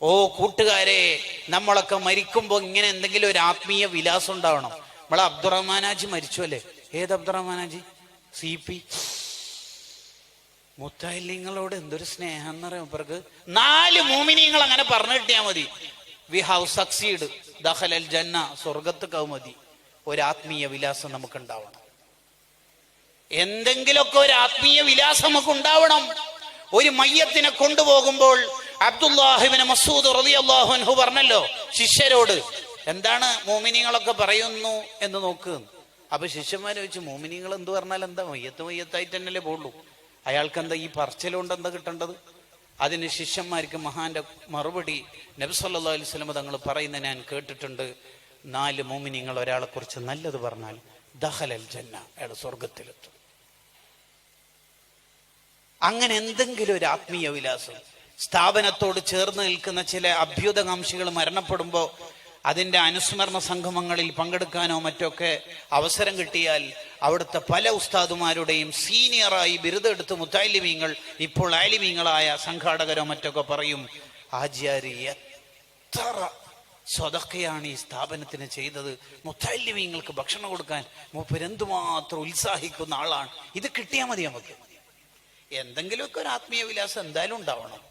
ഓ കൂട്ടുകാരെ, നമ്മളൊക്കെ മരിക്കുമ്പോ ഇങ്ങനെ എന്തെങ്കിലും ഒരു ആത്മീയ വിലാസം ഉണ്ടാവണം. നമ്മളെ അബ്ദുറഹ്മാനാജി മരിച്ചു അല്ലേ? ഏത് അബ്ദുറഹ്മാനാജി? CP. മുത്തല്ലിങ്ങളോട് എന്തൊരു സ്നേഹം എന്ന് പറയാം ഇവർക്ക്. 4 മോമിനിയങ്ങൾ അങ്ങനെ പറഞ്ഞു കിട്ടിയാൽ മതി. വി ഹാവ് സക്സീഡ്, ദഖലൽ ജന്ന, സ്വർഗത്ത് കൗമതി. ഒരു ആത്മീയ വിലാസം നമുക്ക് ഉണ്ടാവണം. എന്തെങ്കിലുമൊക്കെ ഒരു ആത്മീയ വിലാസം നമുക്ക് ഉണ്ടാവണം. ഒരു മയ്യത്തിനെ കൊണ്ടുപോകുമ്പോൾ അബ്ദുല്ലാഹ് ഇബ്നു മസ്ഊദ് റളിയല്ലാഹു അൻഹു പറഞ്ഞല്ലോ ശിഷ്യരോട്, എന്താണ് മോമിനിയങ്ങളൊക്കെ പറയുന്നു എന്ന് നോക്ക്. അപ്പൊ ശിഷ്യന്മാര് ചോദിച്ചു, മോമിനിയങ്ങൾ എന്ത് പറഞ്ഞാൽ എന്താ? മയ്യത്തായിട്ട് തന്നെയല്ലേ പോളൂ, അയാൾക്ക് എന്താ ഈ പറച്ചിലുകൊണ്ട് എന്താ കിട്ടേണ്ടത്? അതിന് ശിഷ്യന്മാർക്ക് മഹാന്റെ മറുപടി നബി സല്ലല്ലാഹു അലൈഹി വസല്ലം തങ്ങൾ പറയുന്നത് ഞാൻ കേട്ടിട്ടുണ്ട്. 4 മോമിനിയങ്ങൾ ഒരാളെ കുറിച്ച് നല്ലത് പറഞ്ഞാൽ ദഖലൽ ജന്ന, അയാൾ സ്വർഗത്തിലെത്തും. അങ്ങനെ എന്തെങ്കിലും ഒരു ആത്മീയ വിലാസം. സ്ഥാപനത്തോട് ചേർന്ന് നിൽക്കുന്ന ചില അഭ്യുതകാംക്ഷികൾ മരണപ്പെടുമ്പോൾ അതിന്റെ അനുസ്മരണ സംഗമങ്ങളിൽ പങ്കെടുക്കാനോ മറ്റൊക്കെ അവസരം കിട്ടിയാൽ അവിടുത്തെ പല ഉസ്താദുമാരുടെയും സീനിയറായി ബിരുദെടുത്ത് മുത്തഅല്ലിമീങ്ങൾ, ഇപ്പോൾ ആലിമീങ്ങളായ സംഘാടകരോ മറ്റൊക്കെ പറയും, ആജിയാരി എത്ര സ്വതക്കയാണ് ഈ സ്ഥാപനത്തിന് ചെയ്തത്, മുത്തഅല്ലിമീങ്ങൾക്ക് ഭക്ഷണം കൊടുക്കാൻ മൂപ്പരെന്തുമാത്രം ഉത്സാഹിക്കുന്ന ആളാണ്. ഇത് കിട്ടിയാൽ മതി നമുക്ക്. എന്തെങ്കിലുമൊക്കെ ഒരു ആത്മീയ വിലാസം എന്തായാലും ഉണ്ടാവണം.